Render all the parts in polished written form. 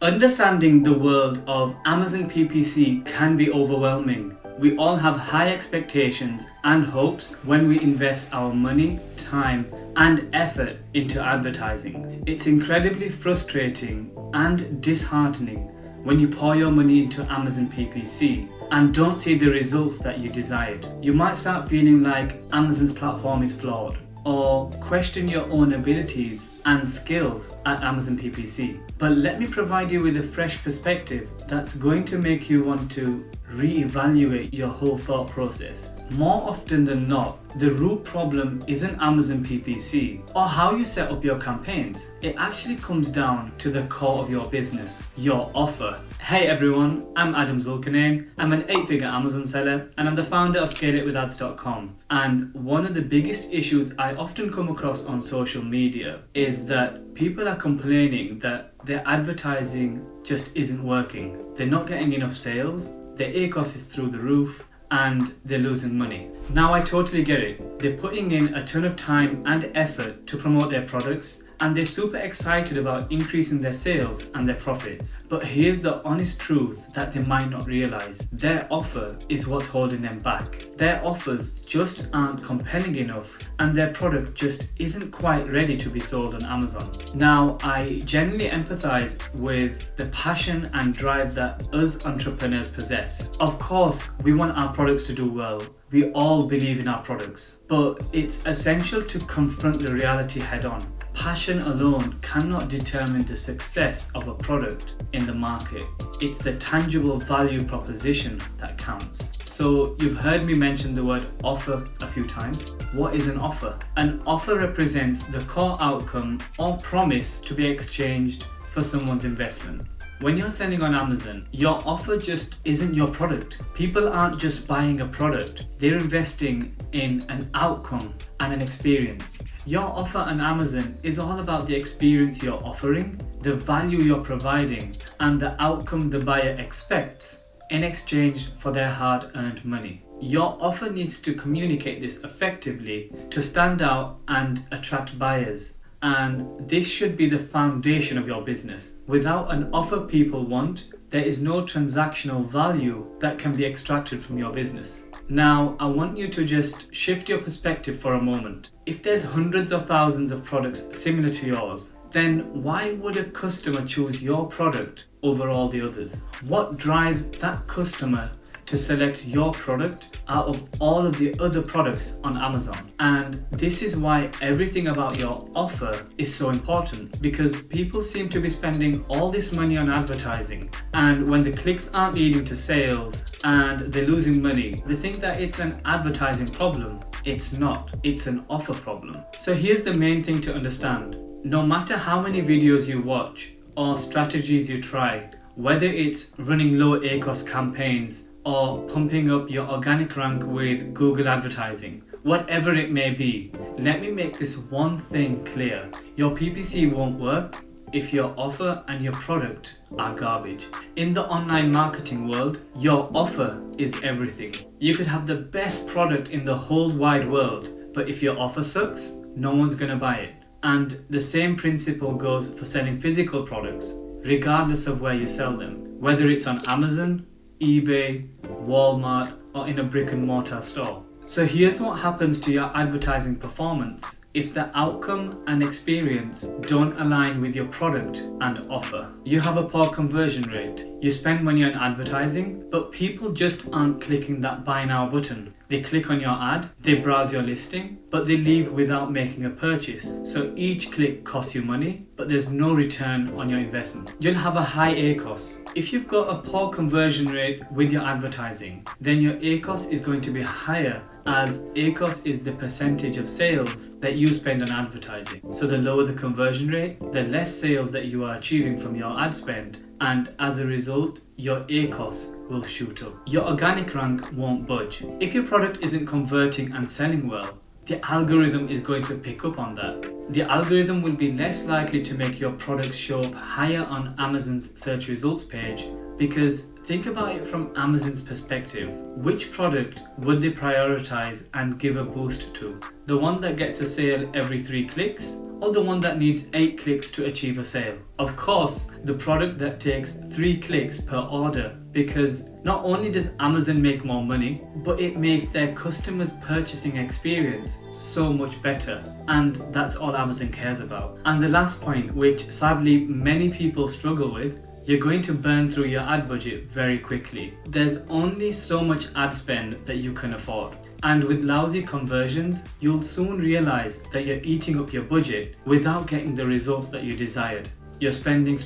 Understanding the world of Amazon PPC can be overwhelming. We all have high expectations and hopes when we invest our money, time, and effort into advertising. It's incredibly frustrating and disheartening when you pour your money into Amazon PPC and don't see the results that you desired. You might start feeling like Amazon's platform is flawed, or question your own abilities and skills at Amazon PPC. But let me provide you with a fresh perspective that's going to make you want to reevaluate your whole thought process. More often than not, the root problem isn't Amazon PPC or how you set up your campaigns. It actually comes down to the core of your business, your offer. Hey everyone, I'm Adam Zulqarneyn. I'm an 8-figure Amazon seller and I'm the founder of ScaleItWithAds.com. And one of the biggest issues I often come across on social media is that people are complaining that their advertising just isn't working. They're not getting enough sales, their Acos is through the roof, and they're losing money. Now I totally get it. They're putting in a ton of time and effort to promote their products and they're super excited about increasing their sales and their profits. But here's the honest truth that they might not realize. Their offer is what's holding them back. Their offers just aren't compelling enough and their product just isn't quite ready to be sold on Amazon. Now, I genuinely empathize with the passion and drive that us entrepreneurs possess. Of course, we want our products to do well. We all believe in our products, but it's essential to confront the reality head on. Passion alone cannot determine the success of a product in the market. It's the tangible value proposition that counts. So you've heard me mention the word offer a few times. What is an offer? An offer represents the core outcome or promise to be exchanged for someone's investment. When you're selling on Amazon, your offer just isn't your product. People aren't just buying a product, they're investing in an outcome and an experience. Your offer on Amazon is all about the experience you're offering, the value you're providing, and the outcome the buyer expects in exchange for their hard-earned money. Your offer needs to communicate this effectively to stand out and attract buyers. And this should be the foundation of your business. Without an offer people want, there is no transactional value that can be extracted from your business. Now, I want you to just shift your perspective for a moment. If there's hundreds of thousands of products similar to yours, then why would a customer choose your product over all the others? What drives that customer to select your product out of all of the other products on Amazon? And this is why everything about your offer is so important, because people seem to be spending all this money on advertising, and when the clicks aren't leading to sales and they're losing money, they think that it's an advertising problem. It's not, it's an offer problem. So here's the main thing to understand. No matter how many videos you watch or strategies you try, whether it's running low Acos campaigns or pumping up your organic rank with Google advertising, whatever it may be, let me make this one thing clear. Your PPC won't work if your offer and your product are garbage. In the online marketing world, your offer is everything. You could have the best product in the whole wide world, but if your offer sucks, no one's gonna buy it. And the same principle goes for selling physical products, regardless of where you sell them, whether it's on Amazon, eBay, Walmart, or in a brick and mortar store. So here's what happens to your advertising performance if the outcome and experience don't align with your product and offer. You have a poor conversion rate. You spend money on advertising, but people just aren't clicking that buy now button. They click on your ad, they browse your listing, but they leave without making a purchase. So each click costs you money, but there's no return on your investment. You'll have a high Acos. If you've got a poor conversion rate with your advertising, then your Acos is going to be higher, as Acos is the percentage of sales that you spend on advertising. So the lower the conversion rate, the less sales that you are achieving from your ad spend, and as a result, your Acos will shoot up. Your organic rank won't budge. If your product isn't converting and selling well, the algorithm is going to pick up on that. The algorithm will be less likely to make your product show up higher on Amazon's search results page Because think about it from Amazon's perspective. Which product would they prioritize and give a boost to? The one that gets a sale every 3 clicks, or the one that needs 8 clicks to achieve a sale? Of course, the product that takes 3 clicks per order, because not only does Amazon make more money, but it makes their customers' purchasing experience so much better, and that's all Amazon cares about. And the last point, which sadly many people struggle with, you're going to burn through your ad budget very quickly. There's only so much ad spend that you can afford. And with lousy conversions, you'll soon realize that you're eating up your budget without getting the results that you desired. You're spending,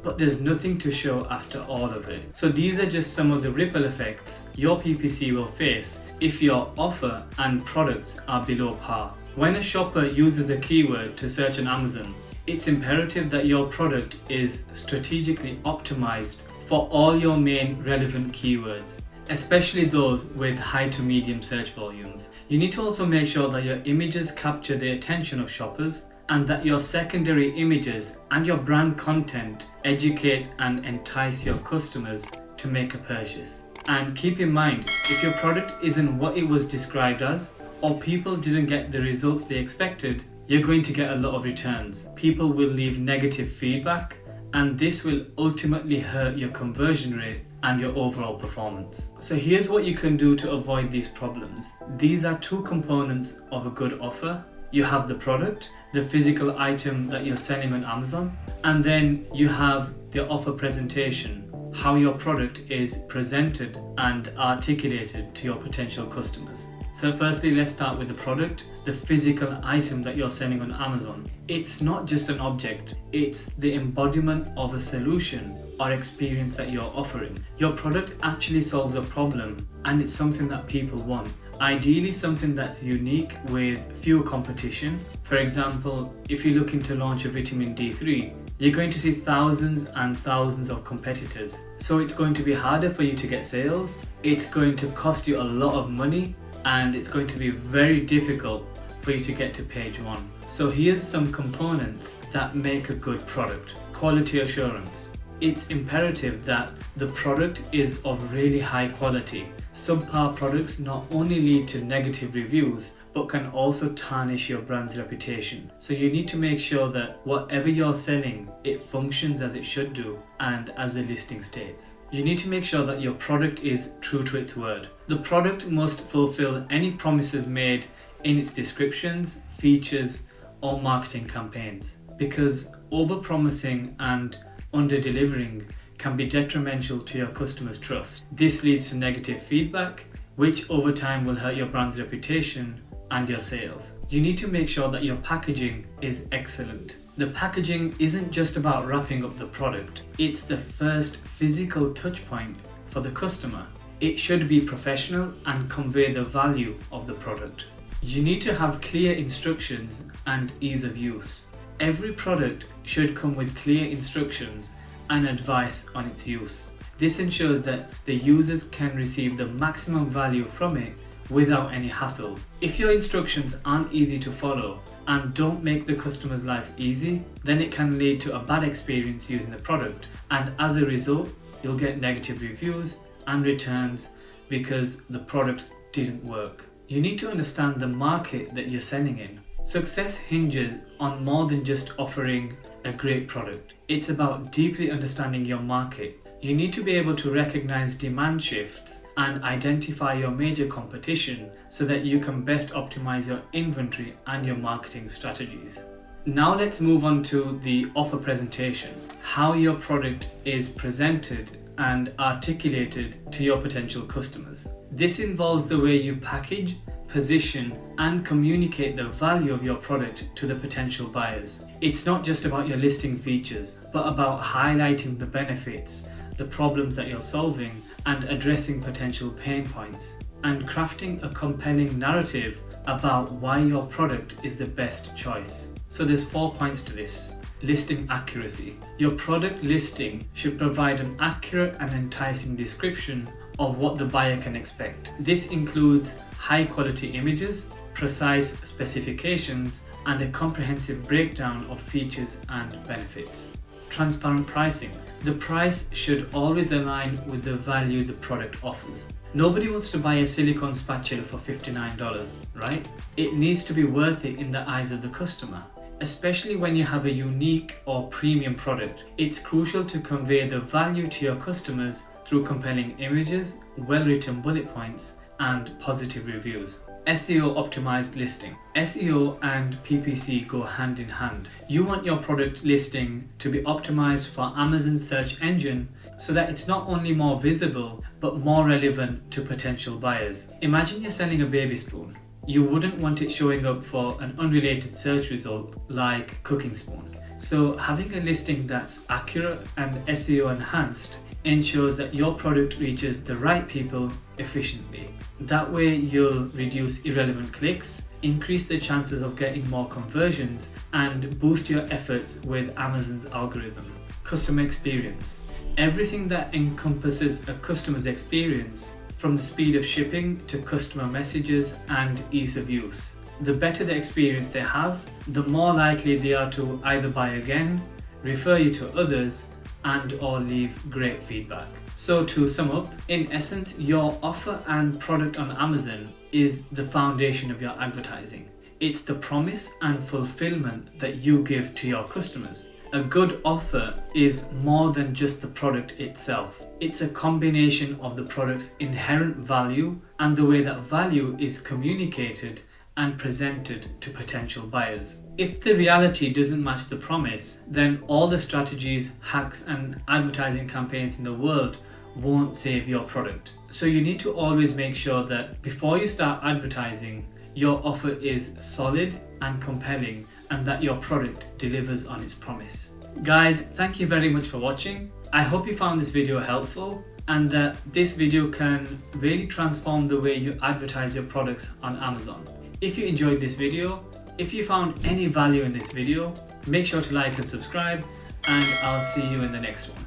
but there's nothing to show after all of it. So these are just some of the ripple effects your PPC will face if your offer and products are below par. When a shopper uses a keyword to search on Amazon, it's imperative that your product is strategically optimized for all your main relevant keywords, especially those with high to medium search volumes. You need to also make sure that your images capture the attention of shoppers, and that your secondary images and your brand content educate and entice your customers to make a purchase. And keep in mind, if your product isn't what it was described as, or people didn't get the results they expected, you're going to get a lot of returns. People will leave negative feedback, and this will ultimately hurt your conversion rate and your overall performance. So here's what you can do to avoid these problems. These are 2 components of a good offer. You have the product, the physical item that you're selling on Amazon, and then you have the offer presentation, how your product is presented and articulated to your potential customers. So firstly, let's start with the product, the physical item that you're selling on Amazon. It's not just an object, it's the embodiment of a solution or experience that you're offering. Your product actually solves a problem, and it's something that people want. Ideally something that's unique with fewer competition. For example, if you're looking to launch a vitamin D3, you're going to see thousands and thousands of competitors. So it's going to be harder for you to get sales, it's going to cost you a lot of money, and it's going to be very difficult for you to get to page 1. So here's some components that make a good product. Quality assurance. It's imperative that the product is of really high quality. Subpar products not only lead to negative reviews, but can also tarnish your brand's reputation. So you need to make sure that whatever you're selling, it functions as it should do and as the listing states. You need to make sure that your product is true to its word. The product must fulfill any promises made in its descriptions, features, or marketing campaigns, because over-promising and under-delivering can be detrimental to your customers' trust. This leads to negative feedback, which over time will hurt your brand's reputation and your sales. You need to make sure that your packaging is excellent. The packaging isn't just about wrapping up the product, it's the first physical touch point for the customer. It should be professional and convey the value of the product. You need to have clear instructions and ease of use. Every product should come with clear instructions and advice on its use. This ensures that the users can receive the maximum value from it without any hassles. If your instructions aren't easy to follow and don't make the customer's life easy, then it can lead to a bad experience using the product, and as a result, you'll get negative reviews and returns because the product didn't work. You need to understand the market that you're selling in. Success hinges on more than just offering a great product. It's about deeply understanding your market. You need to be able to recognize demand shifts and identify your major competition so that you can best optimize your inventory and your marketing strategies. Now let's move on to the offer presentation, how your product is presented and articulated to your potential customers. This involves the way you package, position, and communicate the value of your product to the potential buyers. It's not just about your listing features, but about highlighting the benefits, the problems that you're solving, and addressing potential pain points, and crafting a compelling narrative about why your product is the best choice. So there's 4 points to this. Listing accuracy. Your product listing should provide an accurate and enticing description of what the buyer can expect. This includes high quality images, precise specifications, and a comprehensive breakdown of features and benefits. Transparent pricing. The price should always align with the value the product offers. Nobody wants to buy a silicone spatula for $59, right? It needs to be worth it in the eyes of the customer. Especially when you have a unique or premium product, it's crucial to convey the value to your customers through compelling images, well-written bullet points, and positive reviews. SEO optimized listing. SEO and PPC go hand in hand. You want your product listing to be optimized for Amazon's search engine so that it's not only more visible but more relevant to potential buyers. Imagine you're selling a baby spoon. You wouldn't want it showing up for an unrelated search result like cooking spoon. So having a listing that's accurate and SEO enhanced ensures that your product reaches the right people efficiently. That way you'll reduce irrelevant clicks, increase the chances of getting more conversions, and boost your efforts with Amazon's algorithm. Customer experience. Everything that encompasses a customer's experience, from the speed of shipping to customer messages and ease of use. The better the experience they have, the more likely they are to either buy again, refer you to others, and or leave great feedback. So to sum up, in essence, your offer and product on Amazon is the foundation of your advertising. It's the promise and fulfillment that you give to your customers. A good offer is more than just the product itself. It's a combination of the product's inherent value and the way that value is communicated and presented to potential buyers. If the reality doesn't match the promise, then all the strategies, hacks, and advertising campaigns in the world won't save your product. So you need to always make sure that before you start advertising, your offer is solid and compelling, and that your product delivers on its promise. Guys, thank you very much for watching. I hope you found this video helpful and that this video can really transform the way you advertise your products on Amazon. If you enjoyed this video, if you found any value in this video, make sure to like and subscribe, and I'll see you in the next one.